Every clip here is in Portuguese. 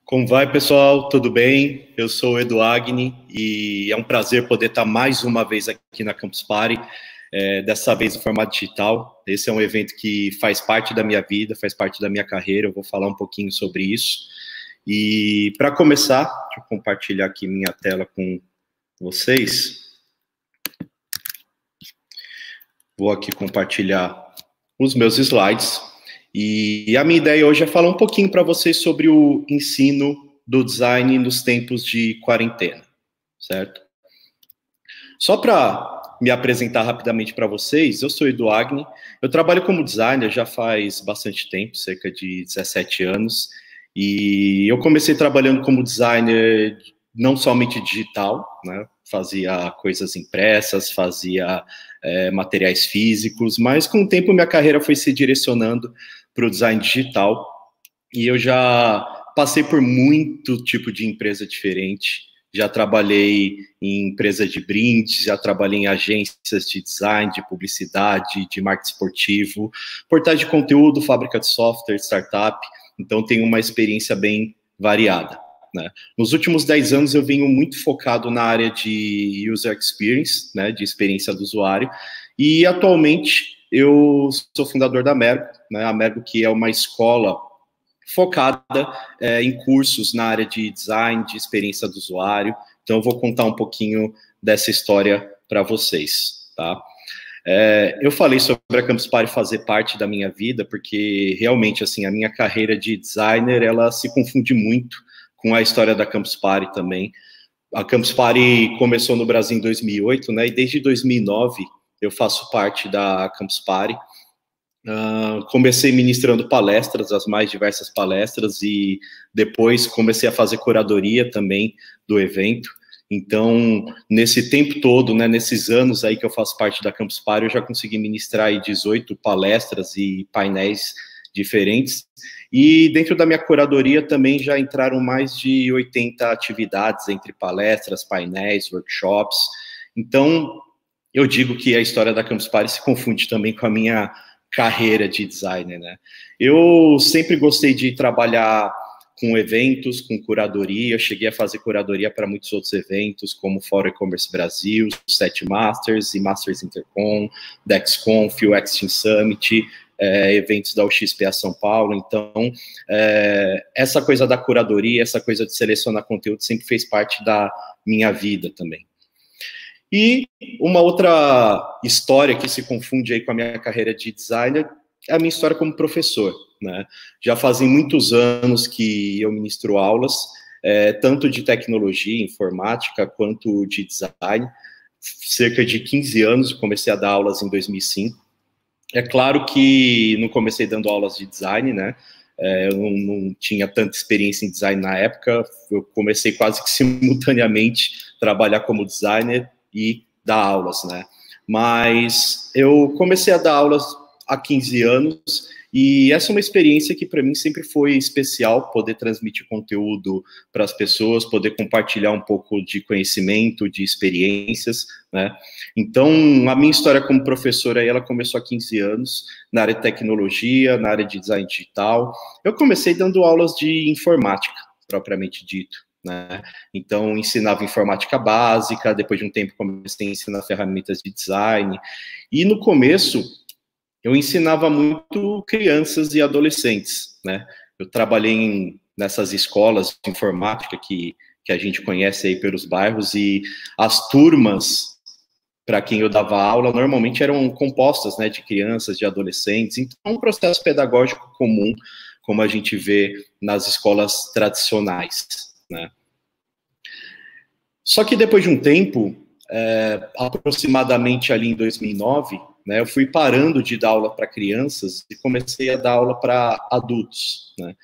Como vai, pessoal? Tudo bem? Eu sou o Edu Agni e é um prazer poder estar mais uma vez aqui na Campus Party, dessa vez em formato digital. Esse é um evento que faz parte da minha vida, faz parte da minha carreira, eu vou falar um pouquinho sobre isso. E para começar, deixa eu compartilhar aqui minha tela com vocês. Vou aqui compartilhar os meus slides. E a minha ideia hoje é falar um pouquinho para vocês sobre o ensino do design nos tempos de quarentena, certo? Só para me apresentar rapidamente para vocês, eu sou Edu Agni, eu trabalho como designer já faz bastante tempo, cerca de 17 anos, e eu comecei trabalhando como designer não somente digital, né? Fazia coisas impressas, fazia materiais físicos, mas com o tempo minha carreira foi se direcionando para o design digital, e eu já passei por muito tipo de empresa diferente, já trabalhei em empresa de brindes, já trabalhei em agências de design, de publicidade, de marketing esportivo, portais de conteúdo, fábrica de software, startup, então tenho uma experiência bem variada, né? Nos últimos 10 anos eu venho muito focado na área de user experience, né, de experiência do usuário, e atualmente eu sou fundador da Mergo, né, a Mergo que é uma escola focada em cursos na área de design, de experiência do usuário. Então eu vou contar um pouquinho dessa história para vocês, tá? Eu falei sobre a Campus Party fazer parte da minha vida, porque realmente, assim, a minha carreira de designer, ela se confunde muito com a história da Campus Party também. A Campus Party começou no Brasil em 2008, né, e desde 2009 eu faço parte da Campus Party. Comecei ministrando palestras, as mais diversas palestras, e depois comecei a fazer curadoria também do evento. Então, nesse tempo todo, né, nesses anos aí que eu faço parte da Campus Party, eu já consegui ministrar aí 18 palestras e painéis diferentes. E dentro da minha curadoria também já entraram mais de 80 atividades, entre palestras, painéis, workshops. Então, eu digo que a história da Campus Party se confunde também com a minha carreira de designer, né? Eu sempre gostei de trabalhar com eventos, com curadoria, cheguei a fazer curadoria para muitos outros eventos, como Fórum E-Commerce Brasil, 7 Masters e Masters Intercom, DexConf, UX Team Summit, eventos da UXPA São Paulo. Então, essa coisa da curadoria, essa coisa de selecionar conteúdo sempre fez parte da minha vida também. E uma outra história que se confunde aí com a minha carreira de designer é a minha história como professor, né? Já fazem muitos anos que eu ministro aulas, tanto de tecnologia, informática, quanto de design. Cerca de 15 anos, eu comecei a dar aulas em 2005. É claro que não comecei dando aulas de design, né? Eu não tinha tanta experiência em design na época, eu comecei quase que simultaneamente a trabalhar como designer e dar aulas, né? Mas eu comecei a dar aulas há 15 anos e essa é uma experiência que para mim sempre foi especial, poder transmitir conteúdo para as pessoas, poder compartilhar um pouco de conhecimento, de experiências, né? Então, a minha história como professora, ela começou há 15 anos, na área de tecnologia, na área de design digital. Eu comecei dando aulas de informática, propriamente dito, né? Então, ensinava informática básica, depois de um tempo comecei a ensinar ferramentas de design, e no começo eu ensinava muito crianças e adolescentes, né? Eu trabalhei nessas escolas de informática que a gente conhece aí pelos bairros, e as turmas para quem eu dava aula normalmente eram compostas, né, de crianças, de adolescentes, então é um processo pedagógico comum, como a gente vê nas escolas tradicionais, né? Só que depois de um tempo, aproximadamente ali em 2009, né, eu fui parando de dar aula para crianças e comecei a dar aula para adultos, né?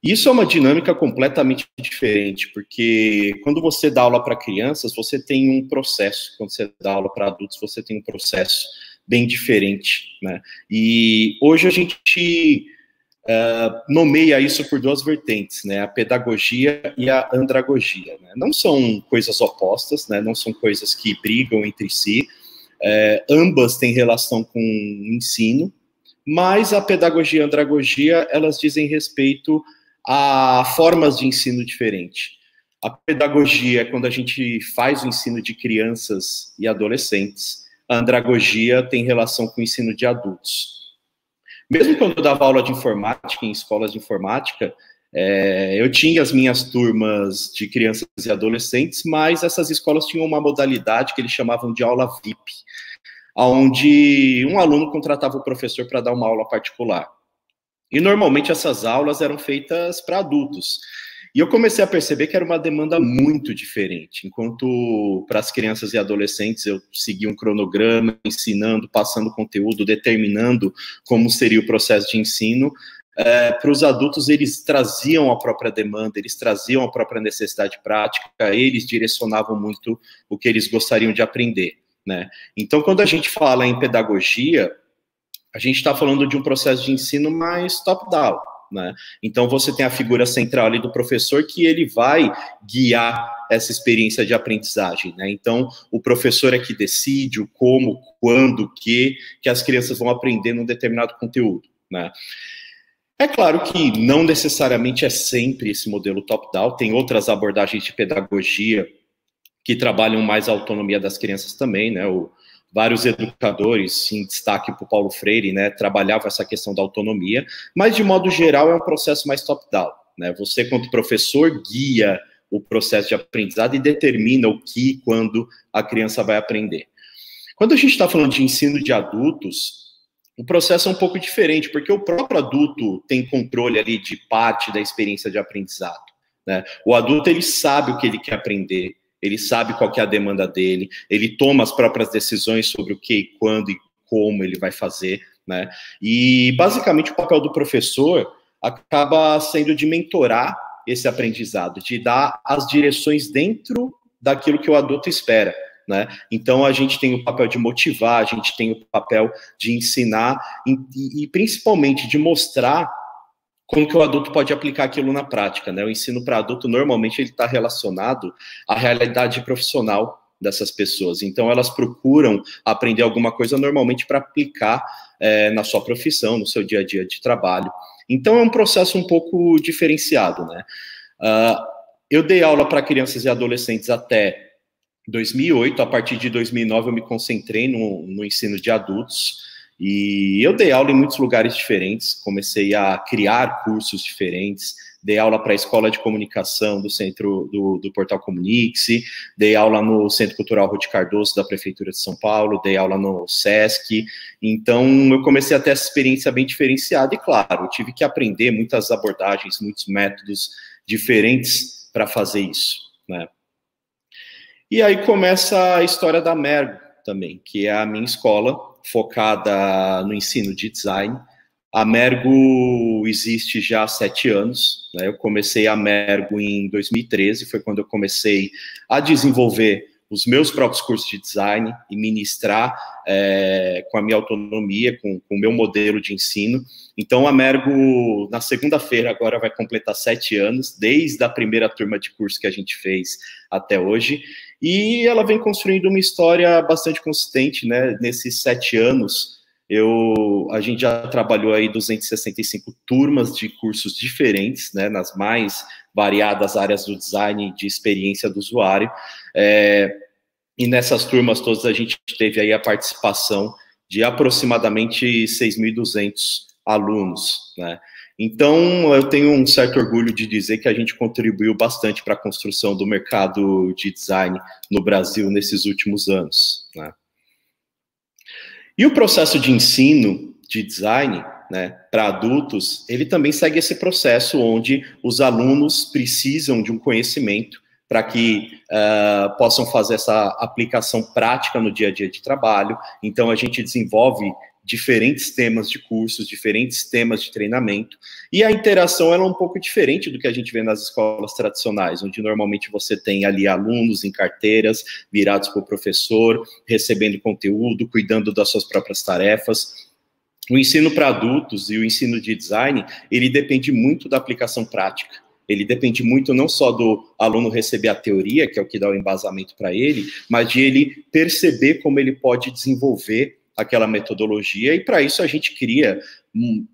Isso é uma dinâmica completamente diferente, porque quando você dá aula para crianças, você tem um processo, quando você dá aula para adultos, você tem um processo bem diferente, né? E hoje a gente nomeia isso por duas vertentes, né? A pedagogia e a andragogia, né? Não são coisas opostas, né? Não são coisas que brigam entre si, ambas têm relação com o ensino, mas a pedagogia e a andragogia, elas dizem respeito há formas de ensino diferentes. A pedagogia é quando a gente faz o ensino de crianças e adolescentes. A andragogia tem relação com o ensino de adultos. Mesmo quando eu dava aula de informática, em escolas de informática, eu tinha as minhas turmas de crianças e adolescentes, mas essas escolas tinham uma modalidade que eles chamavam de aula VIP, onde um aluno contratava o professor para dar uma aula particular. E normalmente essas aulas eram feitas para adultos. E eu comecei a perceber que era uma demanda muito diferente. Enquanto para as crianças e adolescentes eu seguia um cronograma, ensinando, passando conteúdo, determinando como seria o processo de ensino, para os adultos eles traziam a própria demanda, eles traziam a própria necessidade prática, eles direcionavam muito o que eles gostariam de aprender, né? Então, quando a gente fala em pedagogia, a gente está falando de um processo de ensino mais top-down, né? Então, você tem a figura central ali do professor que ele vai guiar essa experiência de aprendizagem, né? Então, o professor é que decide o como, quando, o que as crianças vão aprender num determinado conteúdo, né? É claro que não necessariamente é sempre esse modelo top-down, tem outras abordagens de pedagogia que trabalham mais a autonomia das crianças também, né? Vários educadores, em destaque para o Paulo Freire, né, trabalhavam essa questão da autonomia, mas de modo geral é um processo mais top-down, né? Você, quanto professor, guia o processo de aprendizado e determina o que e quando a criança vai aprender. Quando a gente está falando de ensino de adultos, o processo é um pouco diferente, porque o próprio adulto tem controle ali de parte da experiência de aprendizado, né? O adulto, ele sabe o que ele quer aprender, ele sabe qual que é a demanda dele, ele toma as próprias decisões sobre o que, quando e como ele vai fazer, né? E, basicamente, o papel do professor acaba sendo de mentorar esse aprendizado, de dar as direções dentro daquilo que o adulto espera, né? Então, a gente tem o papel de motivar, a gente tem o papel de ensinar e principalmente, de mostrar como que o adulto pode aplicar aquilo na prática, né? O ensino para adulto, normalmente, ele está relacionado à realidade profissional dessas pessoas. Então, elas procuram aprender alguma coisa, normalmente, para aplicar na sua profissão, no seu dia a dia de trabalho. Então, é um processo um pouco diferenciado, né? Eu dei aula para crianças e adolescentes até 2008, a partir de 2009 eu me concentrei no ensino de adultos, e eu dei aula em muitos lugares diferentes, comecei a criar cursos diferentes, dei aula para a Escola de Comunicação do Centro do Portal Comunique-se, dei aula no Centro Cultural Ruth Cardoso da Prefeitura de São Paulo, dei aula no SESC, então eu comecei a ter essa experiência bem diferenciada, e claro, eu tive que aprender muitas abordagens, muitos métodos diferentes para fazer isso, né? E aí começa a história da Mergo também, que é a minha escola, focada no ensino de design. A Mergo existe já há 7 anos, né? Eu comecei a Mergo em 2013, foi quando eu comecei a desenvolver os meus próprios cursos de design e ministrar com a minha autonomia, com o meu modelo de ensino. Então, a Mergo, na segunda-feira, agora vai completar 7 anos, desde a primeira turma de curso que a gente fez até hoje, e ela vem construindo uma história bastante consistente, né? Nesses 7 anos, a gente já trabalhou aí 265 turmas de cursos diferentes, né? Nas mais variadas áreas do design de experiência do usuário, e nessas turmas todas a gente teve aí a participação de aproximadamente 6.200 alunos, né? Então, eu tenho um certo orgulho de dizer que a gente contribuiu bastante para a construção do mercado de design no Brasil nesses últimos anos, né? E o processo de ensino de design, né, para adultos, ele também segue esse processo onde os alunos precisam de um conhecimento para que possam fazer essa aplicação prática no dia a dia de trabalho. Então, a gente desenvolve diferentes temas de cursos, diferentes temas de treinamento, e a interação ela é um pouco diferente do que a gente vê nas escolas tradicionais, onde normalmente você tem ali alunos em carteiras, virados para o professor, recebendo conteúdo, cuidando das suas próprias tarefas. O ensino para adultos e o ensino de design, ele depende muito da aplicação prática. Ele depende muito não só do aluno receber a teoria, que é o que dá o embasamento para ele, mas de ele perceber como ele pode desenvolver aquela metodologia, e para isso a gente cria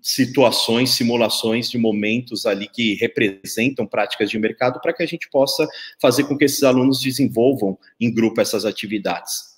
situações, simulações de momentos ali que representam práticas de mercado para que a gente possa fazer com que esses alunos desenvolvam em grupo essas atividades.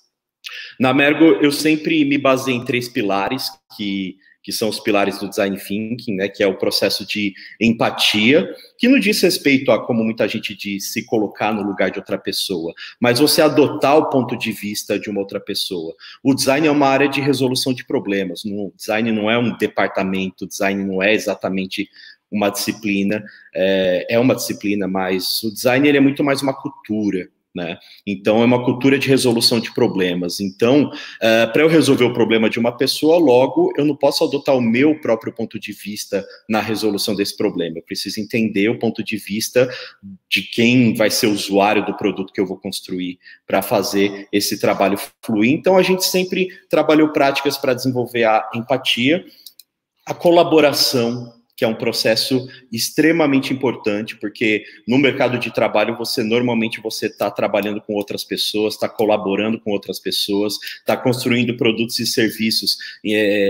Na Mergo, eu sempre me baseei em 3 pilares, que são os pilares do Design Thinking, né, que é o processo de empatia, que não diz respeito a, como muita gente diz, se colocar no lugar de outra pessoa, mas você adotar o ponto de vista de uma outra pessoa. O design é uma área de resolução de problemas, o design não é um departamento, o design não é exatamente uma disciplina, é uma disciplina, mas o design ele é muito mais uma cultura, né? Então, é uma cultura de resolução de problemas. Então, para eu resolver o problema de uma pessoa, logo, eu não posso adotar o meu próprio ponto de vista na resolução desse problema. Eu preciso entender o ponto de vista de quem vai ser o usuário do produto que eu vou construir para fazer esse trabalho fluir. Então, a gente sempre trabalhou práticas para desenvolver a empatia, a colaboração, que é um processo extremamente importante, porque no mercado de trabalho, normalmente você está trabalhando com outras pessoas, está colaborando com outras pessoas, está construindo produtos e serviços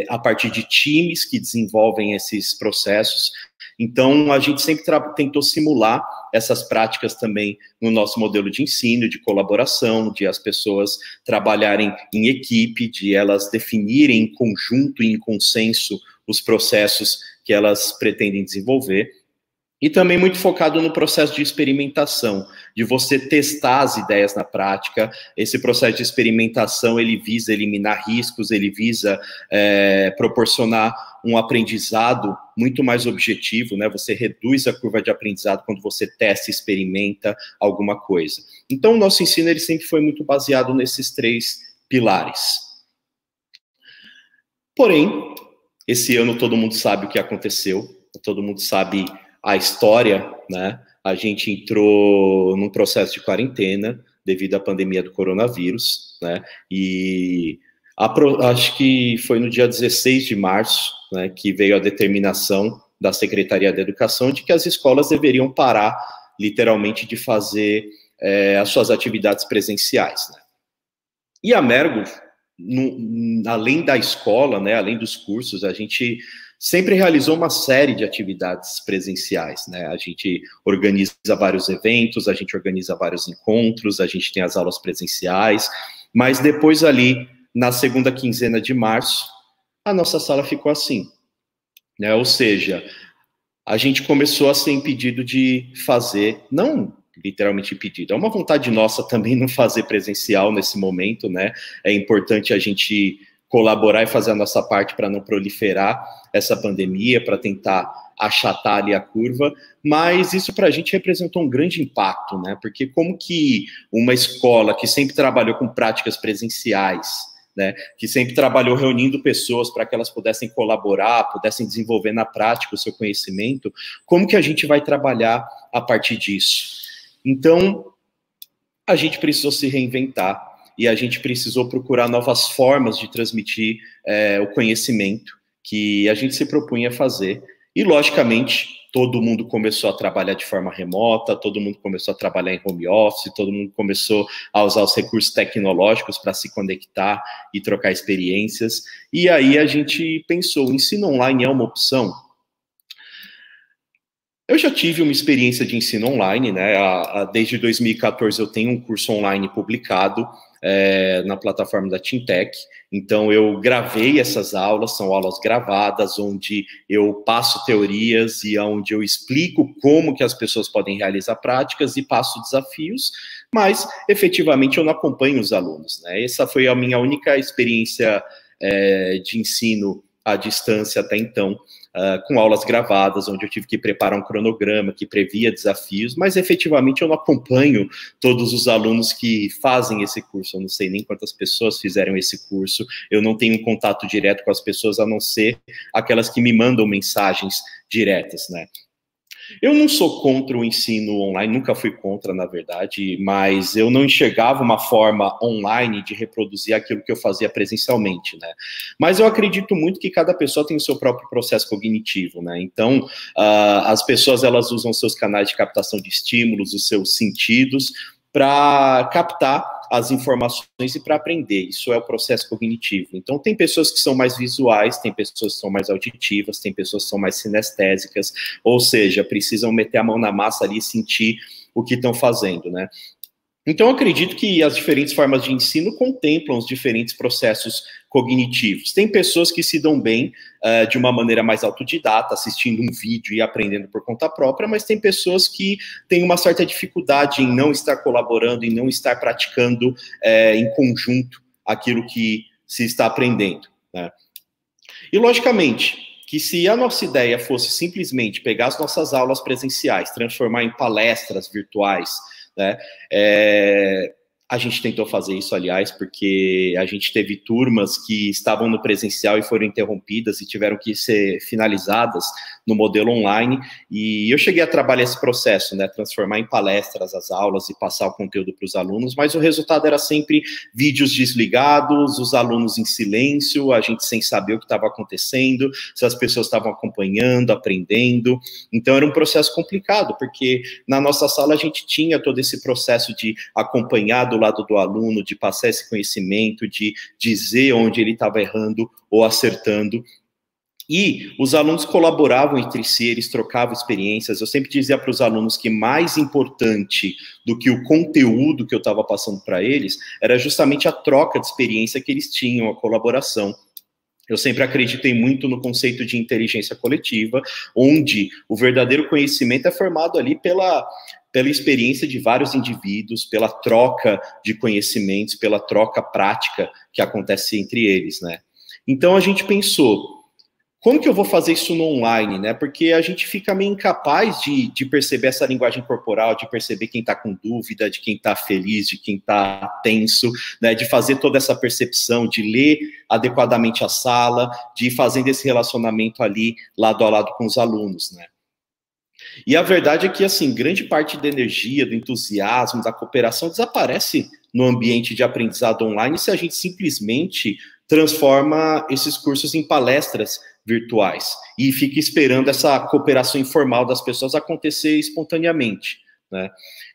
a partir de times que desenvolvem esses processos. Então, a gente sempre tentou simular essas práticas também no nosso modelo de ensino, de colaboração, de as pessoas trabalharem em equipe, de elas definirem em conjunto e em consenso os processos que elas pretendem desenvolver, e também muito focado no processo de experimentação, de você testar as ideias na prática. Esse processo de experimentação, ele visa eliminar riscos, ele visa proporcionar um aprendizado muito mais objetivo, né? Você reduz a curva de aprendizado quando você testa e experimenta alguma coisa. Então, o nosso ensino, ele sempre foi muito baseado nesses 3 pilares. Porém, esse ano todo mundo sabe o que aconteceu, todo mundo sabe a história, né? A gente entrou num processo de quarentena devido à pandemia do coronavírus, né? E acho que foi no dia 16 de março, né, que veio a determinação da Secretaria da Educação de que as escolas deveriam parar, literalmente, de fazer as suas atividades presenciais, né? E a Mergo, além da escola, né, além dos cursos, a gente sempre realizou uma série de atividades presenciais, né? A gente organiza vários eventos, a gente organiza vários encontros, a gente tem as aulas presenciais, mas depois ali, na segunda quinzena de março, a nossa sala ficou assim, né? Ou seja, a gente começou a ser impedido de fazer, não literalmente impedido, é uma vontade nossa também não fazer presencial nesse momento, né? É importante a gente colaborar e fazer a nossa parte para não proliferar essa pandemia, para tentar achatar ali a curva, mas isso para a gente representou um grande impacto, né? Porque como que uma escola que sempre trabalhou com práticas presenciais, né, que sempre trabalhou reunindo pessoas para que elas pudessem colaborar, pudessem desenvolver na prática o seu conhecimento, como que a gente vai trabalhar a partir disso? Então, a gente precisou se reinventar e a gente precisou procurar novas formas de transmitir o conhecimento que a gente se propunha a fazer. E, logicamente, todo mundo começou a trabalhar de forma remota, todo mundo começou a trabalhar em home office, todo mundo começou a usar os recursos tecnológicos para se conectar e trocar experiências. E aí a gente pensou, o ensino online é uma opção? Eu já tive uma experiência de ensino online, né? Desde 2014 eu tenho um curso online publicado na plataforma da Tintec. Então eu gravei essas aulas, são aulas gravadas, onde eu passo teorias e onde eu explico como que as pessoas podem realizar práticas e passo desafios, mas efetivamente eu não acompanho os alunos, né? Essa foi a minha única experiência de ensino à distância até então. Com aulas gravadas, onde eu tive que preparar um cronograma que previa desafios, mas efetivamente eu não acompanho todos os alunos que fazem esse curso, eu não sei nem quantas pessoas fizeram esse curso, eu não tenho um contato direto com as pessoas, a não ser aquelas que me mandam mensagens diretas, né? Eu não sou contra o ensino online, nunca fui contra, na verdade, mas eu não enxergava uma forma online de reproduzir aquilo que eu fazia presencialmente, né? Mas eu acredito muito que cada pessoa tem o seu próprio processo cognitivo, né? Então, as pessoas, elas usam seus canais de captação de estímulos, os seus sentidos, para captar as informações e para aprender. Isso é o processo cognitivo. Então, tem pessoas que são mais visuais, tem pessoas que são mais auditivas, tem pessoas que são mais sinestésicas, ou seja, precisam meter a mão na massa ali e sentir o que estão fazendo, né? Então, eu acredito que as diferentes formas de ensino contemplam os diferentes processos cognitivos. Tem pessoas que se dão bem de uma maneira mais autodidata, assistindo um vídeo e aprendendo por conta própria, mas tem pessoas que têm uma certa dificuldade em não estar colaborando, em não estar praticando em conjunto aquilo que se está aprendendo, né? E, logicamente, que se a nossa ideia fosse simplesmente pegar as nossas aulas presenciais, transformar em palestras virtuais, né? A gente tentou fazer isso, aliás, porque a gente teve turmas que estavam no presencial e foram interrompidas e tiveram que ser finalizadas no modelo online, e eu cheguei a trabalhar esse processo, né, transformar em palestras as aulas e passar o conteúdo para os alunos, mas o resultado era sempre vídeos desligados, os alunos em silêncio, a gente sem saber o que estava acontecendo, se as pessoas estavam acompanhando, aprendendo. Então era um processo complicado, porque na nossa sala a gente tinha todo esse processo de acompanhar do lado do aluno, de passar esse conhecimento, de dizer onde ele estava errando ou acertando. E os alunos colaboravam entre si, eles trocavam experiências. Eu sempre dizia para os alunos que mais importante do que o conteúdo que eu estava passando para eles era justamente a troca de experiência que eles tinham, a colaboração. Eu sempre acreditei muito no conceito de inteligência coletiva, onde o verdadeiro conhecimento é formado ali pela experiência de vários indivíduos, pela troca de conhecimentos, pela troca prática que acontece entre eles, né? Então a gente pensou, como que eu vou fazer isso no online, né? Porque a gente fica meio incapaz de perceber essa linguagem corporal, de perceber quem está com dúvida, de quem está feliz, de quem está tenso, né? De fazer toda essa percepção, de ler adequadamente a sala, de ir fazendo esse relacionamento ali, lado a lado com os alunos, né? E a verdade é que, assim, grande parte da energia, do entusiasmo, da cooperação desaparece no ambiente de aprendizado online se a gente simplesmente transforma esses cursos em palestras virtuais e fica esperando essa cooperação informal das pessoas acontecer espontaneamente, né?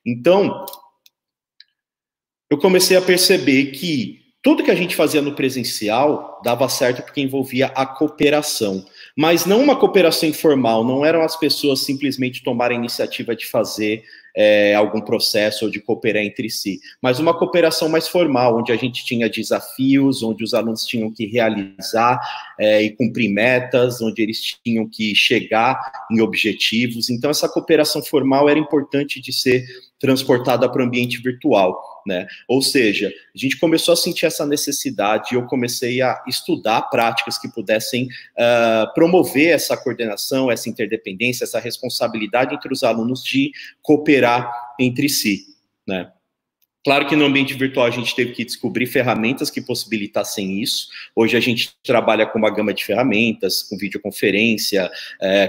Então, eu comecei a perceber que tudo que a gente fazia no presencial dava certo porque envolvia a cooperação, mas não uma cooperação informal, não eram as pessoas simplesmente tomarem a iniciativa de fazer algum processo ou de cooperar entre si, mas uma cooperação mais formal, onde a gente tinha desafios, onde os alunos tinham que realizar e cumprir metas, onde eles tinham que chegar em objetivos. Então, essa cooperação formal era importante de ser transportada para o ambiente virtual, né? Ou seja, a gente começou a sentir essa necessidade e eu comecei a estudar práticas que pudessem promover essa coordenação, essa interdependência, essa responsabilidade entre os alunos de cooperar entre si, né? Claro que no ambiente virtual a gente teve que descobrir ferramentas que possibilitassem isso. Hoje a gente trabalha com uma gama de ferramentas, com videoconferência,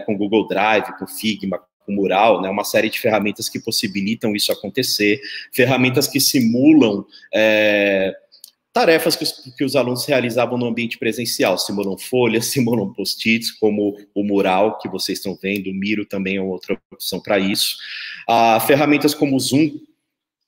com Google Drive, com Figma, com Mural, né? Uma série de ferramentas que possibilitam isso acontecer, ferramentas que simulam tarefas que os alunos realizavam no ambiente presencial, simulam folhas, simulam post-its, como o Mural, que vocês estão vendo, o Miro também é outra opção para isso. Ferramentas como o Zoom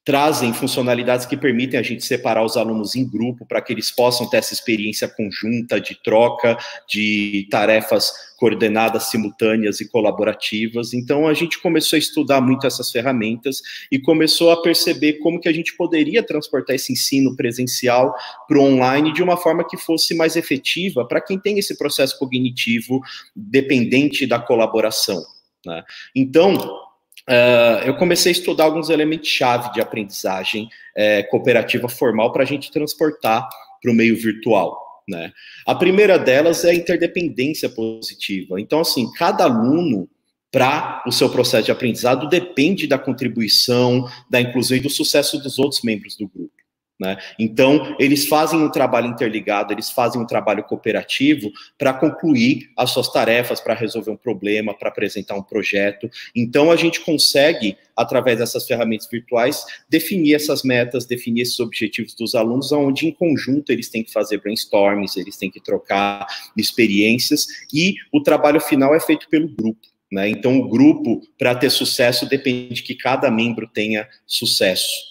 trazem funcionalidades que permitem a gente separar os alunos em grupo para que eles possam ter essa experiência conjunta de troca, de tarefas coordenadas, simultâneas e colaborativas. Então, a gente começou a estudar muito essas ferramentas e começou a perceber como que a gente poderia transportar esse ensino presencial para o online de uma forma que fosse mais efetiva para quem tem esse processo cognitivo dependente da colaboração, né? Então, eu comecei a estudar alguns elementos-chave de aprendizagem cooperativa formal para a gente transportar para o meio virtual, né? A primeira delas é a interdependência positiva. Então, assim, cada aluno, para o seu processo de aprendizado, depende da contribuição, da inclusão e do sucesso dos outros membros do grupo, né? Então, eles fazem um trabalho interligado, eles fazem um trabalho cooperativo para concluir as suas tarefas, para resolver um problema, para apresentar um projeto. Então, a gente consegue, através dessas ferramentas virtuais, definir essas metas, definir esses objetivos dos alunos, onde, em conjunto, eles têm que fazer brainstorms, eles têm que trocar experiências, e o trabalho final é feito pelo grupo, né? Então, o grupo, para ter sucesso, depende que cada membro tenha sucesso.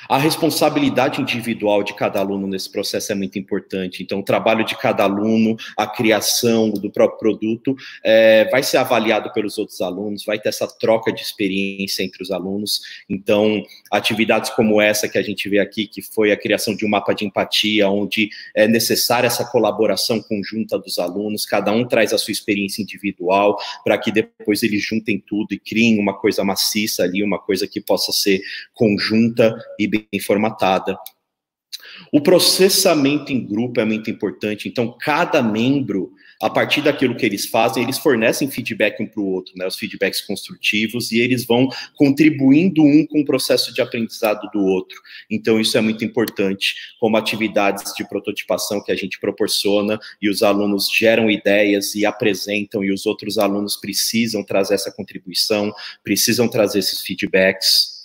A responsabilidade individual de cada aluno nesse processo é muito importante. Então, o trabalho de cada aluno, a criação do próprio produto, vai ser avaliado pelos outros alunos, vai ter essa troca de experiência entre os alunos. Então, atividades como essa que a gente vê aqui, que foi a criação de um mapa de empatia, onde é necessária essa colaboração conjunta dos alunos, cada um traz a sua experiência individual, para que depois eles juntem tudo e criem uma coisa maciça ali, uma coisa que possa ser conjunta e bem formatada. O processamento em grupo é muito importante, então cada membro, a partir daquilo que eles fazem, eles fornecem feedback um para o outro, né, os feedbacks construtivos, e eles vão contribuindo um com o processo de aprendizado do outro. Então isso é muito importante, como atividades de prototipação que a gente proporciona, e os alunos geram ideias e apresentam, e os outros alunos precisam trazer essa contribuição, precisam trazer esses feedbacks.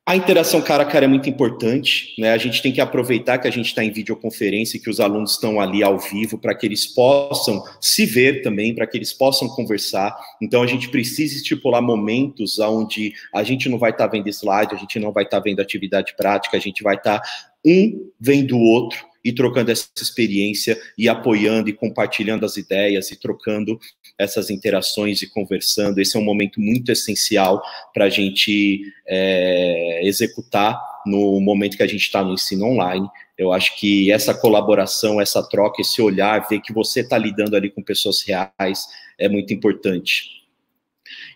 A interação cara a cara é muito importante, né? A gente tem que aproveitar que a gente está em videoconferência e que os alunos estão ali ao vivo para que eles possam se ver também, para que eles possam conversar. Então, a gente precisa estipular momentos onde a gente não vai estar vendo slide, a gente não vai estar vendo atividade prática, a gente vai estar um vendo o outro e trocando essa experiência e apoiando e compartilhando as ideias e trocando essas interações e conversando. Esse é um momento muito essencial para a gente executar no momento que a gente está no ensino online. Eu acho que essa colaboração, essa troca, esse olhar, ver que você está lidando ali com pessoas reais é muito importante.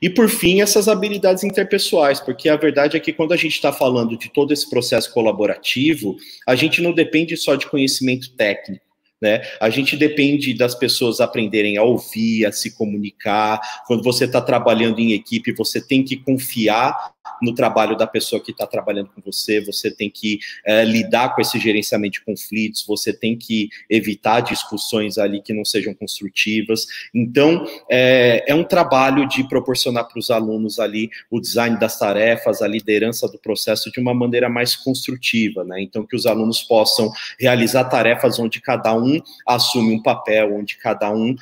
E, por fim, essas habilidades interpessoais, porque a verdade é que quando a gente está falando de todo esse processo colaborativo, a gente não depende só de conhecimento técnico, né? A gente depende das pessoas aprenderem a ouvir, a se comunicar. Quando você está trabalhando em equipe, você tem que confiar no trabalho da pessoa que está trabalhando com você, você tem que lidar com esse gerenciamento de conflitos, você tem que evitar discussões ali que não sejam construtivas. Então, é um trabalho de proporcionar para os alunos ali o design das tarefas, a liderança do processo de uma maneira mais construtiva, né? Então, que os alunos possam realizar tarefas onde cada um assume um papel, onde cada um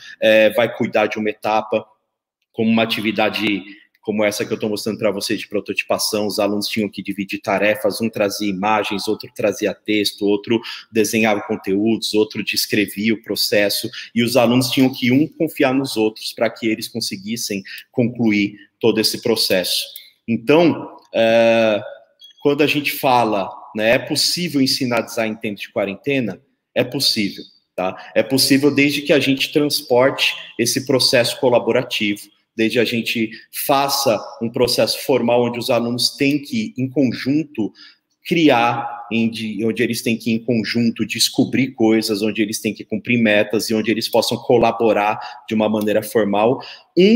vai cuidar de uma etapa, como uma atividade como essa que eu estou mostrando para vocês de prototipação. Os alunos tinham que dividir tarefas, um trazia imagens, outro trazia texto, outro desenhava conteúdos, outro descrevia o processo, e os alunos tinham que confiar nos outros para que eles conseguissem concluir todo esse processo. Então, quando a gente fala, né, é possível ensinar design em tempo de quarentena? É possível, tá? É possível desde que a gente transporte esse processo colaborativo, desde a gente faça um processo formal onde os alunos têm que, em conjunto, criar, onde eles têm que, em conjunto, descobrir coisas, onde eles têm que cumprir metas e onde eles possam colaborar de uma maneira formal,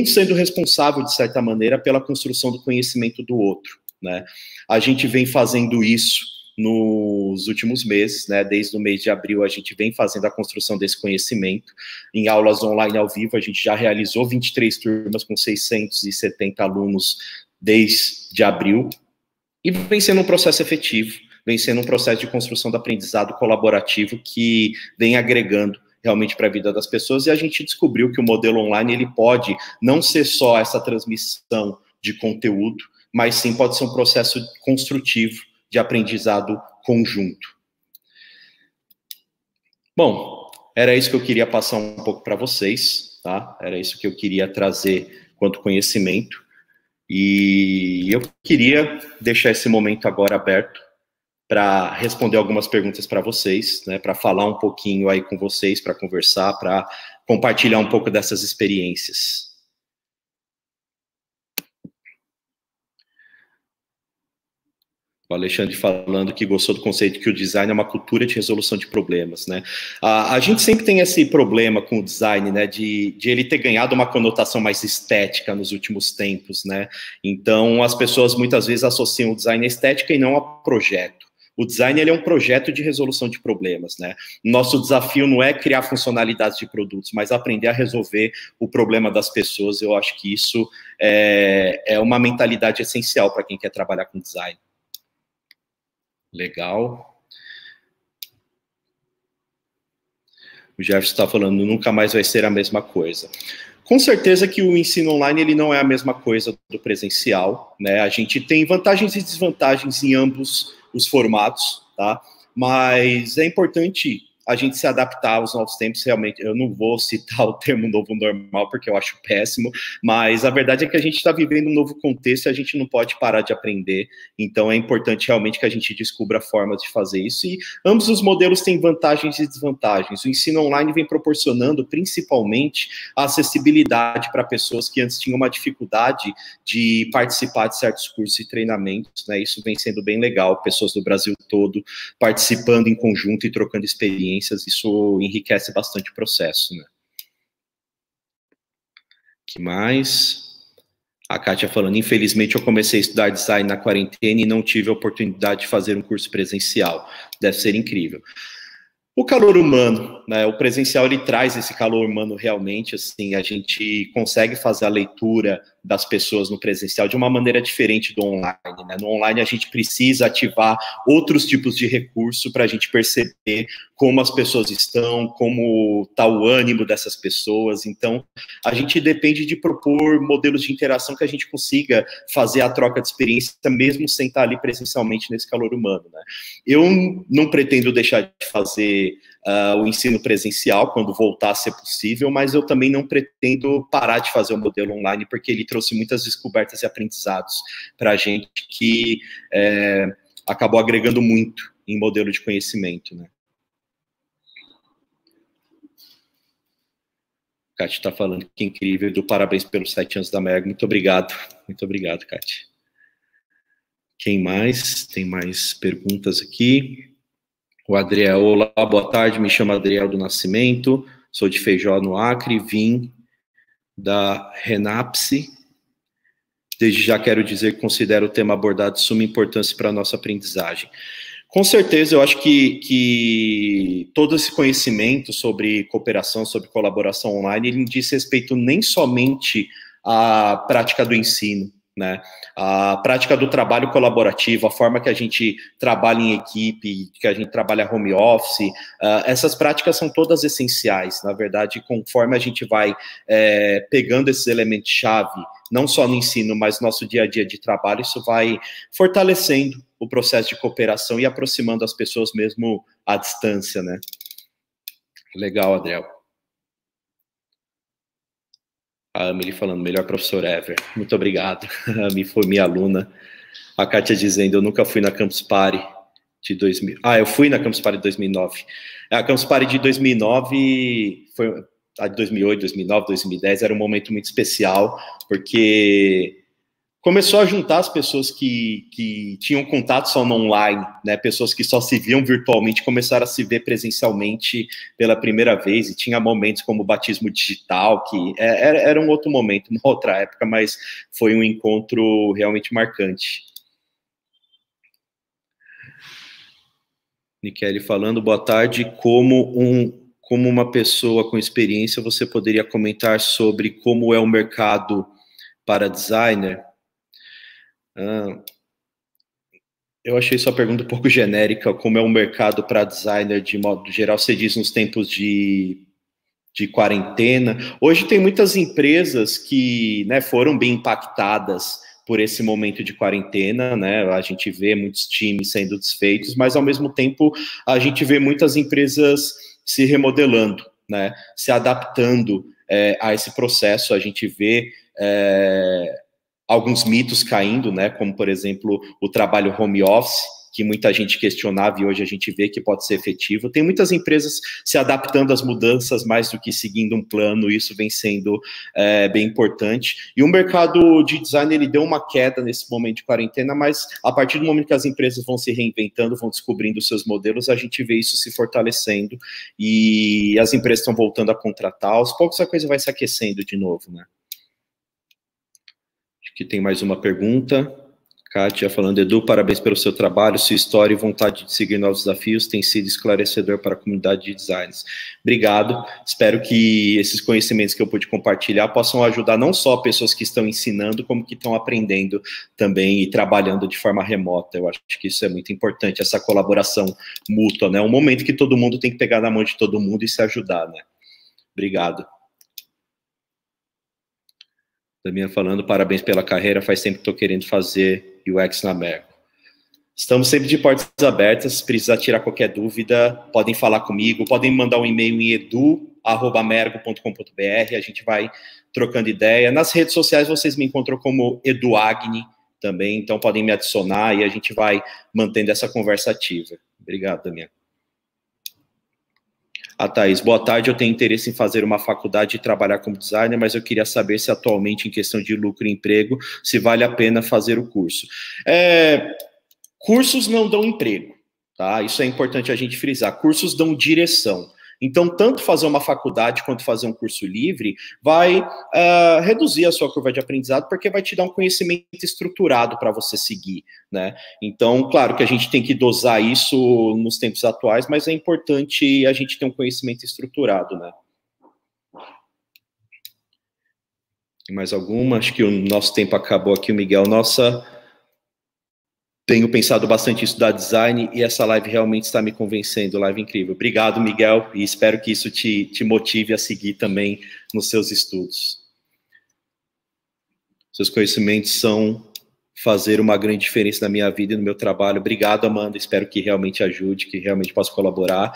sendo responsável, de certa maneira, pela construção do conhecimento do outro, né? A gente vem fazendo isso nos últimos meses, né? Desde o mês de abril a gente vem fazendo a construção desse conhecimento. Em aulas online ao vivo, a gente já realizou 23 turmas com 670 alunos desde abril, e vem sendo um processo efetivo, vem sendo um processo de construção do aprendizado colaborativo que vem agregando realmente para a vida das pessoas, e a gente descobriu que o modelo online ele pode não ser só essa transmissão de conteúdo, mas sim pode ser um processo construtivo de aprendizado conjunto. Bom, era isso que eu queria passar um pouco para vocês, tá? Era isso que eu queria trazer quanto conhecimento. E eu queria deixar esse momento agora aberto para responder algumas perguntas para vocês, né? Para falar um pouquinho aí com vocês, para conversar, para compartilhar um pouco dessas experiências. O Alexandre falando que gostou do conceito que o design é uma cultura de resolução de problemas, né? A gente sempre tem esse problema com o design, né? De ele ter ganhado uma conotação mais estética nos últimos tempos, né? Então, as pessoas muitas vezes associam o design à estética e não a projeto. O design ele é um projeto de resolução de problemas, né? Nosso desafio não é criar funcionalidades de produtos, mas aprender a resolver o problema das pessoas. Eu acho que isso é uma mentalidade essencial para quem quer trabalhar com design. Legal. O Jefferson está falando, nunca mais vai ser a mesma coisa. Com certeza que o ensino online ele não é a mesma coisa do presencial, né? A gente tem vantagens e desvantagens em ambos os formatos, tá? Mas é importante a gente se adaptar aos novos tempos, realmente. Eu não vou citar o termo novo normal, porque eu acho péssimo, mas a verdade é que a gente está vivendo um novo contexto e a gente não pode parar de aprender, então é importante realmente que a gente descubra formas de fazer isso, e ambos os modelos têm vantagens e desvantagens. O ensino online vem proporcionando, principalmente, a acessibilidade para pessoas que antes tinham uma dificuldade de participar de certos cursos e treinamentos, né? Isso vem sendo bem legal, pessoas do Brasil todo participando em conjunto e trocando experiências, isso enriquece bastante o processo, né? Que mais? A Kátia falando, infelizmente eu comecei a estudar design na quarentena e não tive a oportunidade de fazer um curso presencial. Deve ser incrível. O calor humano, né? O presencial ele traz esse calor humano realmente, assim, a gente consegue fazer a leitura das pessoas no presencial de uma maneira diferente do online, né? No online a gente precisa ativar outros tipos de recurso para a gente perceber como as pessoas estão, como está o ânimo dessas pessoas. Então, a gente depende de propor modelos de interação que a gente consiga fazer a troca de experiência mesmo sem estar ali presencialmente nesse calor humano, né? Eu não pretendo deixar de fazer o ensino presencial quando voltar a ser possível, mas eu também não pretendo parar de fazer o modelo online, porque ele trouxe muitas descobertas e aprendizados para a gente que acabou agregando muito em modelo de conhecimento, né? Kátia está falando que incrível, do parabéns pelos 7 anos da MEG, muito obrigado, Kátia. Quem mais? Tem mais perguntas aqui. O Adriel, olá, boa tarde, me chamo Adriel do Nascimento, sou de Feijó, no Acre, vim da Renapse. Desde já quero dizer que considero o tema abordado de suma importância para a nossa aprendizagem. Com certeza, eu acho que todo esse conhecimento sobre cooperação, sobre colaboração online, ele diz respeito nem somente à prática do ensino, né? A prática do trabalho colaborativo, a forma que a gente trabalha em equipe, que a gente trabalha home office, essas práticas são todas essenciais. Na verdade, conforme a gente vai pegando esses elementos-chave, não só no ensino, mas no nosso dia a dia de trabalho, isso vai fortalecendo o processo de cooperação e aproximando as pessoas mesmo à distância, né? Legal, Adriel. A Amelie falando, melhor professor ever. Muito obrigado. A Ami foi minha aluna. A Kátia dizendo, eu nunca fui na Campus Party de 2000. Eu fui na Campus Party de 2009. A Campus Party de 2009 foi... A de 2008, 2009, 2010 era um momento muito especial, porque começou a juntar as pessoas que tinham contato só no online, né? Pessoas que só se viam virtualmente começaram a se ver presencialmente pela primeira vez, e tinha momentos como o batismo digital, que era um outro momento, uma outra época, mas foi um encontro realmente marcante. Michele falando, boa tarde, como uma pessoa com experiência, você poderia comentar sobre como é o mercado para designer? Eu achei sua pergunta um pouco genérica, como é o mercado para designer de modo geral, você diz nos tempos de quarentena. Hoje tem muitas empresas que, né, foram bem impactadas por esse momento de quarentena, né? A gente vê muitos times sendo desfeitos, mas ao mesmo tempo a gente vê muitas empresas se remodelando, né? Se adaptando a esse processo. A gente vê alguns mitos caindo, né? Como, por exemplo, o trabalho home office, que muita gente questionava e hoje a gente vê que pode ser efetivo. Tem muitas empresas se adaptando às mudanças mais do que seguindo um plano, isso vem sendo bem importante. E o mercado de design, ele deu uma queda nesse momento de quarentena, mas a partir do momento que as empresas vão se reinventando, vão descobrindo seus modelos, a gente vê isso se fortalecendo e as empresas estão voltando a contratar. Aos poucos a coisa vai se aquecendo de novo, né? Acho que tem mais uma pergunta. Kátia falando, Edu, parabéns pelo seu trabalho, sua história e vontade de seguir novos desafios tem sido esclarecedor para a comunidade de designers. Obrigado, espero que esses conhecimentos que eu pude compartilhar possam ajudar não só pessoas que estão ensinando, como que estão aprendendo também e trabalhando de forma remota. Eu acho que isso é muito importante, essa colaboração mútua, né? É um momento que todo mundo tem que pegar na mão de todo mundo e se ajudar, né? Obrigado. Damian falando, parabéns pela carreira, faz tempo que estou querendo fazer UX na Mergo. Estamos sempre de portas abertas, se precisar tirar qualquer dúvida, podem falar comigo, podem mandar um e-mail em edu@mergo.com.br, a gente vai trocando ideia. Nas redes sociais vocês me encontram como Eduagni também, então podem me adicionar e a gente vai mantendo essa conversa ativa. Obrigado, Damian. A Thaís, boa tarde, eu tenho interesse em fazer uma faculdade e trabalhar como designer, mas eu queria saber se atualmente, em questão de lucro e emprego, se vale a pena fazer o curso. Cursos não dão emprego, tá? Isso é importante a gente frisar. Cursos dão direção. Então, tanto fazer uma faculdade quanto fazer um curso livre vai reduzir a sua curva de aprendizado, porque vai te dar um conhecimento estruturado para você seguir, né? Então, claro que a gente tem que dosar isso nos tempos atuais, mas é importante a gente ter um conhecimento estruturado, né? Mais alguma? Acho que o nosso tempo acabou aqui, o Miguel. Tenho pensado bastante em estudar design e essa live realmente está me convencendo, live incrível. Obrigado, Miguel, e espero que isso te motive a seguir também nos seus estudos. Seus conhecimentos são fazer uma grande diferença na minha vida e no meu trabalho. Obrigado, Amanda, espero que realmente ajude, que realmente possa colaborar.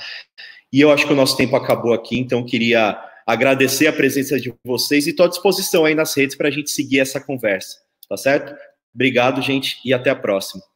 E eu acho que o nosso tempo acabou aqui, então queria agradecer a presença de vocês e estou à disposição aí nas redes para a gente seguir essa conversa, tá certo? Obrigado, gente, e até a próxima.